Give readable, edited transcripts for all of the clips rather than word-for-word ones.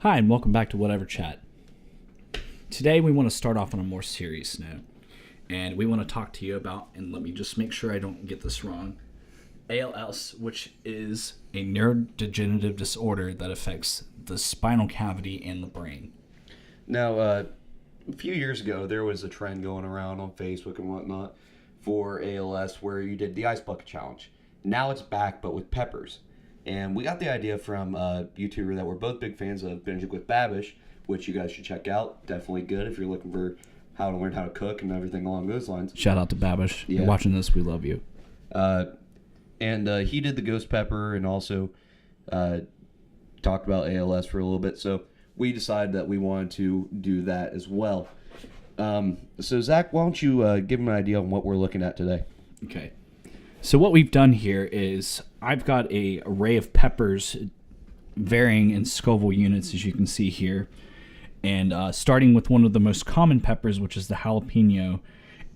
Hi, and welcome back to Whatever Chat. Today we want to start off on a more serious note, and we want to talk to you about, and let me just make sure I don't get this wrong, ALS, which is a neurodegenerative disorder that affects the spinal cavity and the brain. Now, a few years ago, there was a trend going around on Facebook and whatnot for ALS where you did the ice bucket challenge. Now it's back, but with peppers. And we got the idea from a YouTuber that we're both big fans of, Binging with Babish, which you guys should check out. Definitely good if you're looking for how to learn how to cook and everything along those lines. Shout out to Babish. Yeah. You're watching this, we love you. And he did the ghost pepper and also talked about ALS for a little bit. So we decided that we wanted to do that as well. So Zach, why don't you give him an idea on what we're looking at today? Okay. So what we've done here is I've got an array of peppers varying in Scoville units, as you can see here. And starting with one of the most common peppers, which is the jalapeno,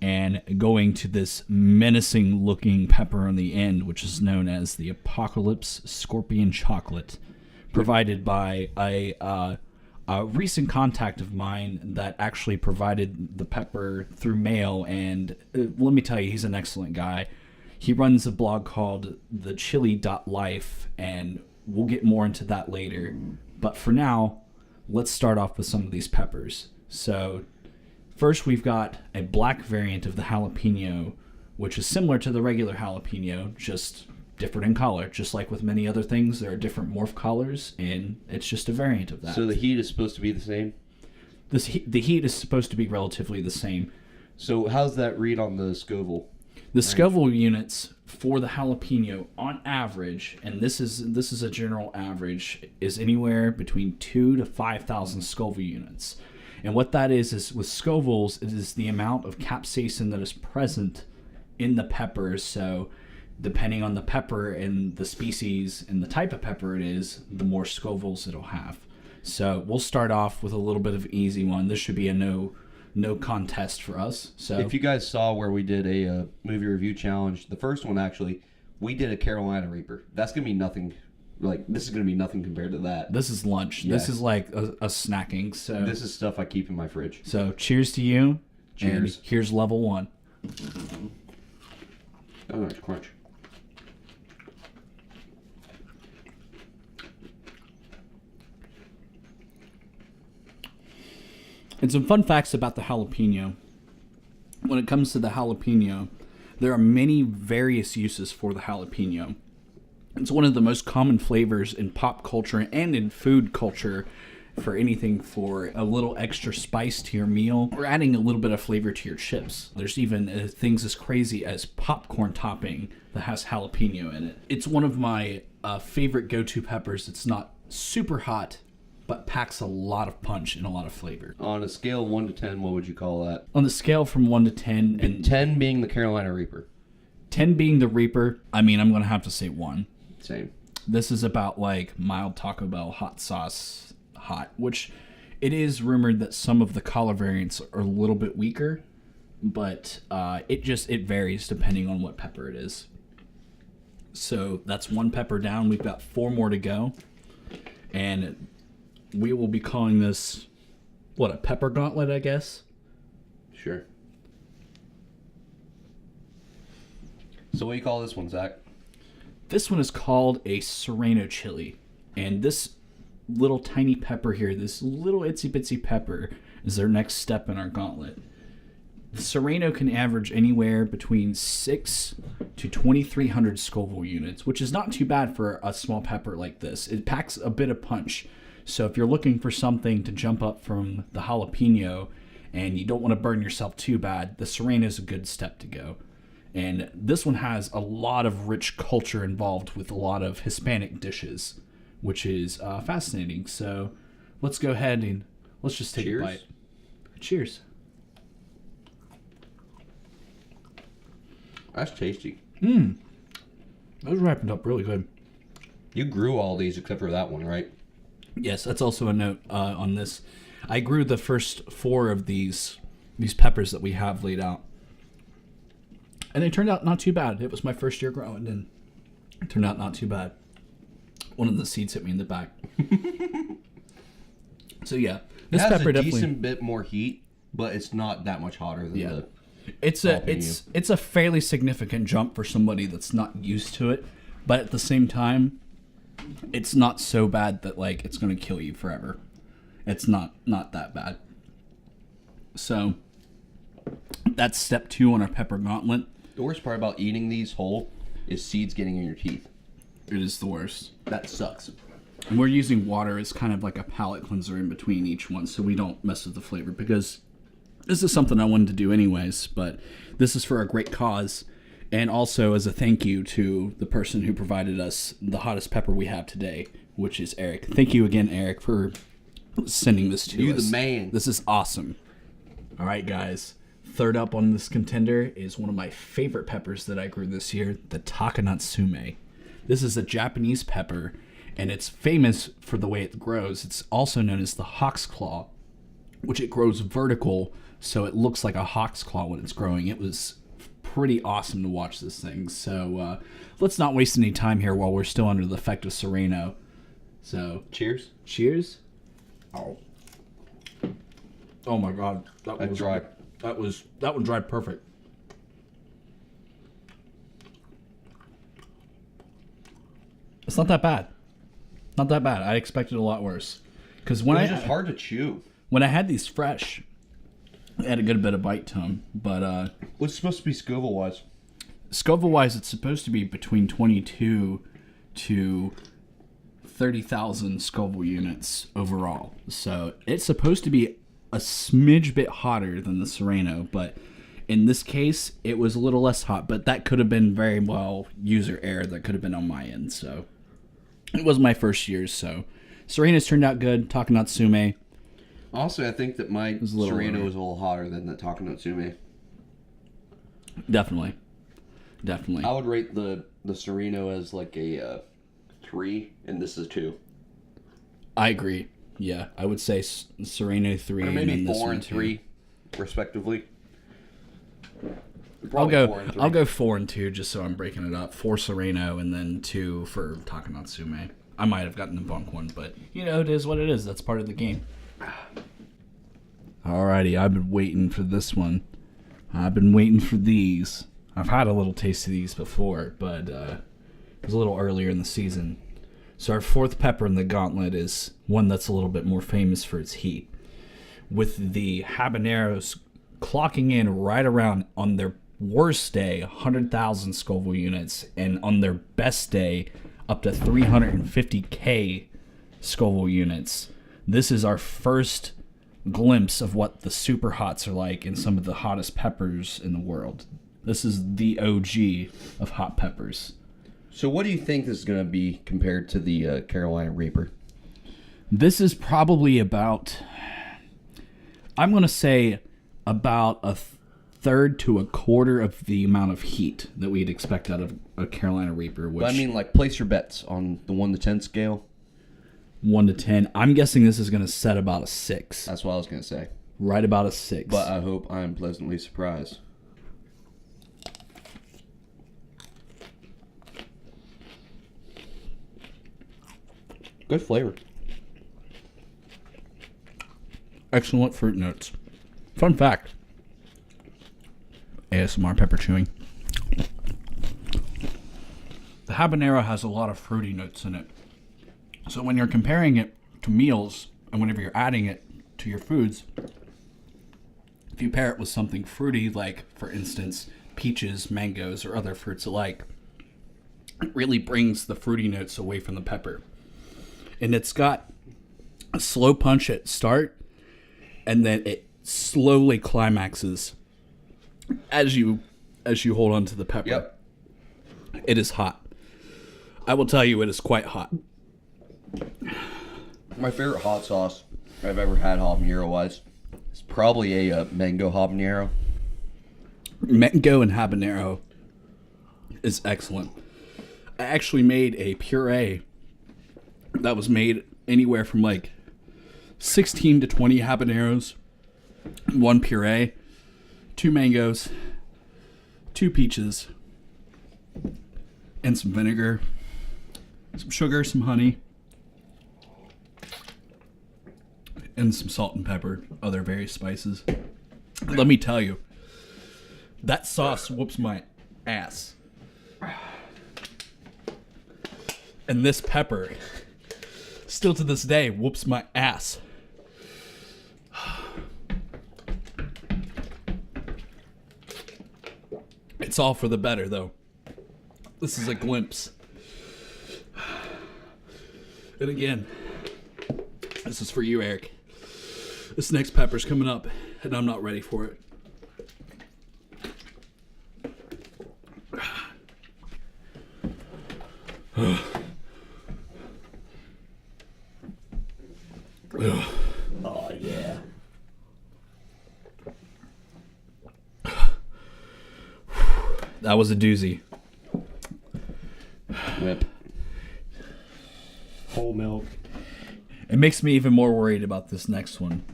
and going to this menacing looking pepper on the end, which is known as the Apocalypse Scorpion Chocolate, provided by a recent contact of mine that actually provided the pepper through mail. And let me tell you, he's an excellent guy. He runs a blog called thechili.life, and we'll get more into that later. But for now, let's start off with some of these peppers. So first, we've got a black variant of the jalapeno, which is similar to the regular jalapeno, just different in color. Just like with many other things, there are different morph colors, and it's just a variant of that. So the heat is supposed to be the same? The heat is supposed to be relatively the same. So how's that read on the Scoville? The Scoville units for the jalapeno, on average, and this is a general average, is anywhere between 2,000 to 5,000 Scoville units. And what that is with Scovilles, it is the amount of capsaicin that is present in the peppers. So depending on the pepper and the species and the type of pepper it is, the more Scovilles it'll have. So we'll start off with a little bit of an easy one. This should be a no contest for us. So if you guys saw where we did a movie review challenge, the first one actually, we did a Carolina Reaper. That's gonna be nothing. This is gonna be nothing compared to that. This is lunch. Yeah. This is like a snacking. So this is stuff I keep in my fridge. So cheers to you. Cheers. And here's level one. Oh, nice crunch. And some fun facts about the jalapeno. When it comes to the jalapeno, there are many various uses for the jalapeno. It's one of the most common flavors in pop culture and in food culture for anything for a little extra spice to your meal or adding a little bit of flavor to your chips. There's even things as crazy as popcorn topping that has jalapeno in it. It's one of my favorite go-to peppers. It's not super hot, but packs a lot of punch and a lot of flavor. On a scale of 1 to 10, what would you call that? On the scale from 1 to 10, and 10 being the Carolina Reaper. 10 being the Reaper, I mean, I'm going to have to say 1. Same. This is about like mild Taco Bell hot sauce hot, which it is rumored that some of the collar variants are a little bit weaker, but it varies depending on what pepper it is. So that's 1 pepper down. We've got 4 more to go. And we will be calling this, a pepper gauntlet, I guess? Sure. So what do you call this one, Zach? This one is called a Serrano chili. And this little tiny pepper here, this little itsy bitsy pepper, is their next step in our gauntlet. The Serrano can average anywhere between 600 to 2,300 Scoville units, which is not too bad for a small pepper like this. It packs a bit of punch. So if you're looking for something to jump up from the jalapeno and you don't want to burn yourself too bad, the Serrano is a good step to go. And this one has a lot of rich culture involved with a lot of Hispanic dishes, which is fascinating. So let's go ahead and let's just take a bite. Cheers. That's tasty. Those wrapped up really good. You grew all these except for that one, right? Yes, that's also a note on this. I grew the first 4 of these peppers that we have laid out. And they turned out not too bad. It was my first year growing, and it turned out not too bad. One of the seeds hit me in the back. So yeah, It this has pepper a definitely. decent bit more heat, but it's not that much hotter than the. It's a fairly significant jump for somebody that's not used to it, but at the same time, it's not so bad that like it's gonna kill you forever. It's not that bad. So that's step 2 on our pepper gauntlet. The worst part about eating these whole is seeds getting in your teeth. It is the worst. That sucks. And we're using water as kind of like a palate cleanser in between each one, so we don't mess with the flavor, because this is something I wanted to do anyways, but this is for a great cause, and also as a thank you to the person who provided us the hottest pepper we have today, which is Eric. Thank you again, Eric, for sending this to us. You the man. This is awesome. All right, guys. Third up on this contender is one of my favorite peppers that I grew this year, the Takano Tsume. This is a Japanese pepper, and it's famous for the way it grows. It's also known as the hawk's claw, which it grows vertical, so it looks like a hawk's claw when it's growing. It was pretty awesome to watch this thing. So let's not waste any time here while we're still under the effect of Serrano. So Cheers. cheers. Oh my God, that was dry. That one dried perfect. It's not that bad. Not that bad. I expected a lot worse. Because when It's just hard to chew. when I had these fresh, they had a good bit of bite to them. But What's supposed to be Scoville wise? Scoville wise, it's supposed to be between 22 to 30,000 Scoville units overall. So it's supposed to be a smidge bit hotter than the Serrano, but in this case, it was a little less hot. But that could have been very well user error. That could have been on my end. So it was my first year. So Serrano's turned out good. Takano Tsume. Also, I think that my was a little Serrano warmer. is a little hotter than the Takano Tsume. Definitely. I would rate the Serrano as like a 3, and this is 2. I agree. Yeah, I would say Serrano 3 Or maybe and then this 4 one and 2. 3, respectively. I'll Probably go 4 and 3. I'll go 4 and 2 just so I'm breaking it up. 4 Serrano and then 2 for Takano Tsume. I might have gotten the bunk one, but you know, it is what it is. That's part of the game. Alrighty, I've been waiting for this one. I've been waiting for these. I've had a little taste of these before, but it was a little earlier in the season. So our 4th pepper in the gauntlet is one that's a little bit more famous for its heat, with the habaneros clocking in right around, on their worst day, 100,000 Scoville units, and on their best day, up to 350K Scoville units. This is our first glimpse of what the super hots are like in some of the hottest peppers in the world. This is the OG of hot peppers. So what do you think this is going to be compared to the Carolina Reaper? This is probably about, I'm going to say about a third to a quarter of the amount of heat that we'd expect out of a Carolina Reaper, which But I mean, like, place your bets on the 1 to 10 scale. 1 to 10. I'm guessing this is going to set about a 6. That's what I was going to say. Right about a 6. But I hope I'm pleasantly surprised. Good flavor. Excellent fruit notes. Fun fact. ASMR pepper chewing. The habanero has a lot of fruity notes in it. So when you're comparing it to meals, and whenever you're adding it to your foods, if you pair it with something fruity, like, for instance, peaches, mangoes, or other fruits alike, it really brings the fruity notes away from the pepper. And it's got a slow punch at start, and then it slowly climaxes as you hold on to the pepper. Yep. It is hot. I will tell you, it is quite hot. My favorite hot sauce I've ever had habanero-wise is probably a mango habanero. Mango and habanero is excellent. I actually made a puree that was made anywhere from like 16 to 20 habaneros, 1 puree, 2 mangoes, 2 peaches, and some vinegar, some sugar, some honey. and some salt and pepper, other various spices. Let me tell you, that sauce whoops my ass. And this pepper, still to this day, whoops my ass. It's all for the better, though. This is a glimpse. And again, this is for you, Eric. This next pepper's coming up, and I'm not ready for it. Oh, yeah. That was a doozy. Whip. Whole milk. It makes me even more worried about this next one.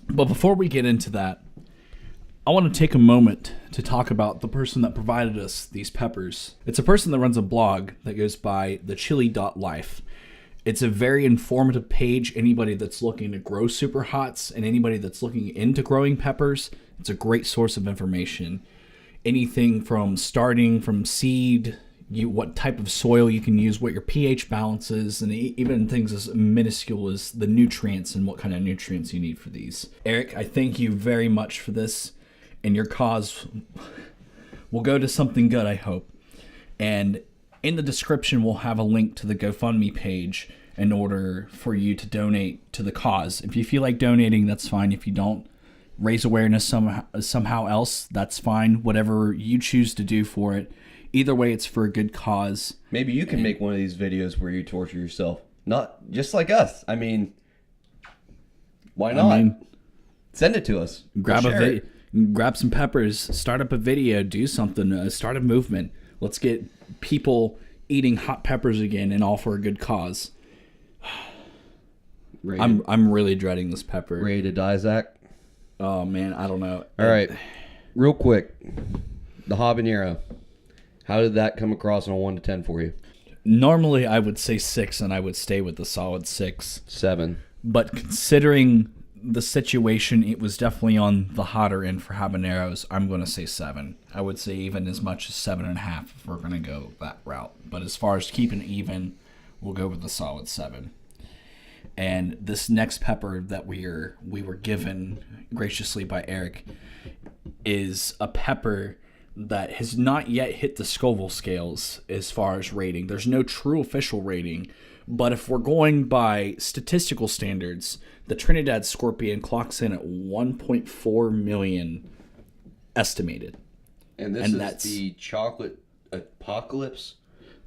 But before we get into that, I want to take a moment to talk about the person that provided us these peppers. It's a person that runs a blog that goes by thechili.life. It's a very informative page. Anybody that's looking to grow super hots and anybody that's looking into growing peppers, it's a great source of information. Anything from starting from seed, what type of soil you can use, what your pH balance is, and even things as minuscule as the nutrients and what kind of nutrients you need for these. Eric, I thank you very much for this, and your cause will go to something good, I hope. And in the description, we'll have a link to the GoFundMe page in order for you to donate to the cause. If you feel like donating, that's fine. If you don't, raise awareness somehow else, that's fine. Whatever you choose to do for it. Either way, it's for a good cause. Maybe you can make one of these videos where you torture yourself. Not just like us. I mean, why not? Send it to us. Grab some peppers, start up a video, do something, start a movement. Let's get people eating hot peppers again, and all for a good cause. I'm really dreading this pepper. Ready to die, Zach? Oh man, I don't know. All right, real quick, the habanero. How did that come across on a 1 to 10 for you? Normally, I would say 6, and I would stay with the solid 6. 7. But considering the situation, it was definitely on the hotter end for habaneros. I'm going to say 7. I would say even as much as 7.5 if we're going to go that route. But as far as keeping it even, we'll go with the solid 7. And this next pepper that we were given graciously by Eric is a pepper that has not yet hit the Scoville scales as far as rating. There's no true official rating, but if we're going by statistical standards, the Trinidad Scorpion clocks in at 1.4 million estimated. And that's the chocolate apocalypse?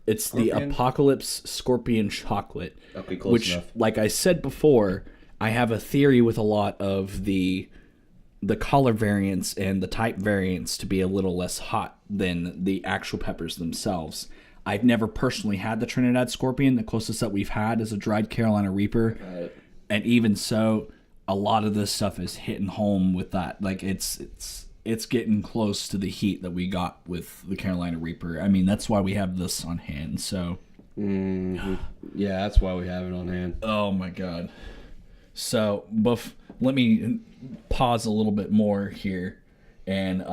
It's Scorpion? The Apocalypse Scorpion Chocolate. Okay, close which, enough. like I said before, I have a theory with a lot of the color variants and the type variants to be a little less hot than the actual peppers themselves. I've never personally had the Trinidad Scorpion. The closest that we've had is a dried Carolina Reaper. And even so, a lot of this stuff is hitting home with that. Like it's getting close to the heat that we got with the Carolina Reaper. I mean, that's why we have this on hand. So, yeah, that's why we have it on hand. oh my God. So, let me pause a little bit more here and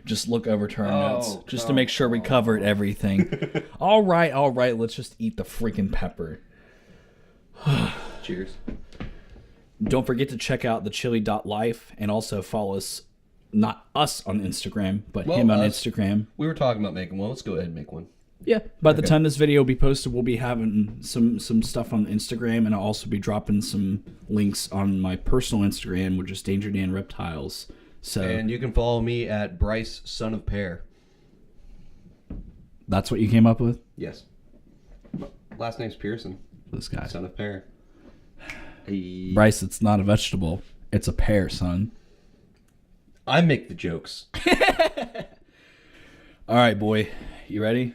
just look over to our notes just to make sure we covered everything. All right. Let's just eat the freaking pepper. Cheers. Don't forget to check out thechili.life and also follow us, not us on Instagram, but him on Instagram. We were talking about making one. Let's go ahead and make one. Yeah, by the time this video will be posted, we'll be having some stuff on Instagram, and I'll also be dropping some links on my personal Instagram, which is Danger Dan Reptiles. So, and you can follow me at Bryce Son of Pear. That's what you came up with? Yes. Last name's Pearson. This guy. Son of Pear. Bryce, it's not a vegetable. It's a pear, son. I make the jokes. All right, boy. You ready?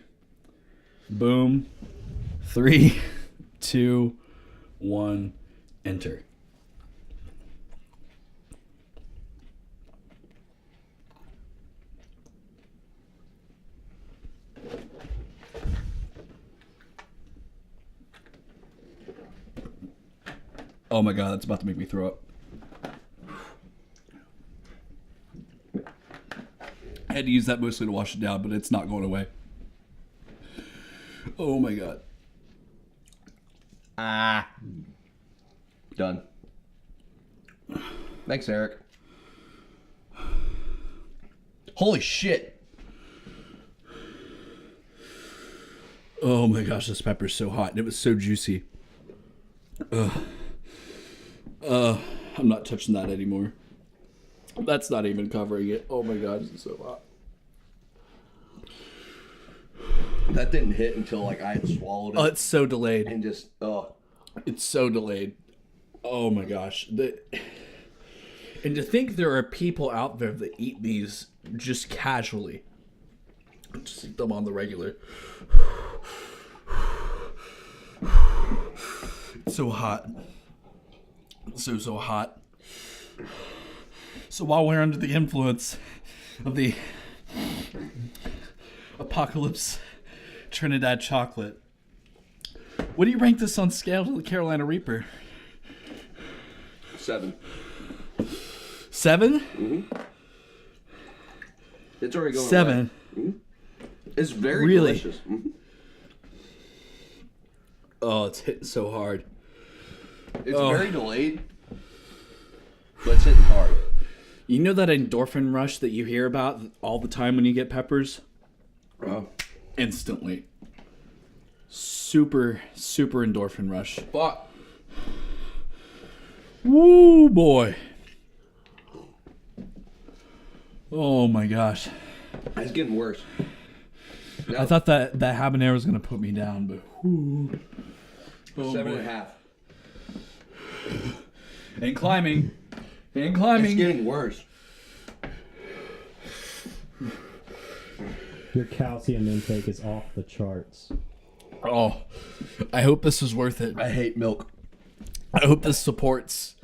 Boom. 3, 2, 1, enter. Oh my god, that's about to make me throw up. I had to use that mostly to wash it down, but it's not going away. Oh my god. Done. Thanks, Eric. Holy shit. Oh my gosh, this pepper's so hot. And it was so juicy. I'm not touching that anymore. That's not even covering it. Oh my god, this is so hot. That didn't hit until like I had swallowed it. Oh, it's so delayed. And just, It's so delayed. Oh my gosh. And to think there are people out there that eat these just casually. Just eat them on the regular. It's so hot. So hot. So while we're under the influence of the Apocalypse Trinidad chocolate, what do you rank this on scale to the Carolina Reaper? 7. 7? Mm-hmm. It's already going 7. Mm-hmm. It's very Really? delicious. Mm-hmm. Oh, it's hitting so hard. It's very delayed, but it's hitting hard. You know that endorphin rush that you hear about all the time when you get peppers? Instantly. Super endorphin rush. Fuck. Woo, boy. Oh my gosh. It's getting worse. No. I thought that habanero was going to put me down, but whoo. Oh, 7.5. And climbing. It's getting worse. Your calcium intake is off the charts. Oh, I hope this was worth it. I hate milk. I hope this supports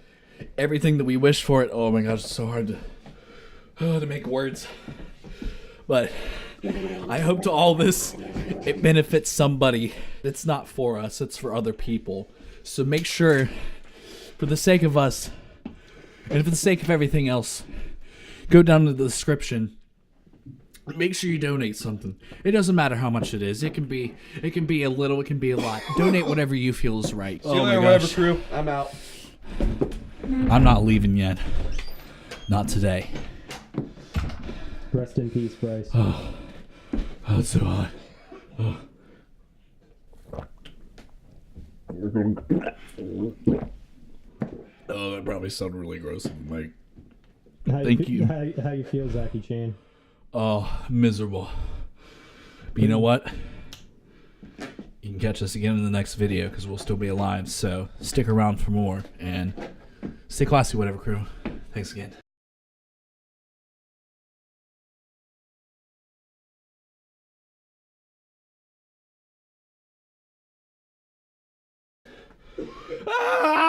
everything that we wish for it. Oh my gosh, it's so hard to make words. But I hope to all this, it benefits somebody. It's not for us, it's for other people. So make sure, for the sake of us, and for the sake of everything else, go down to the description. Make sure you donate something. It doesn't matter how much it is. It can be a little, it can be a lot. Donate whatever you feel is right. See you later, whatever, crew. I'm out. I'm not leaving yet. Not today. Rest in peace, Bryce. Oh, it's so hot. Oh. Oh, that probably sounded really gross. Like, thank you. How you feel, Zachy Chan? Oh, miserable. But you know what? You can catch us again in the next video because we'll still be alive. So stick around for more and stay classy, whatever, crew. Thanks again. Ah!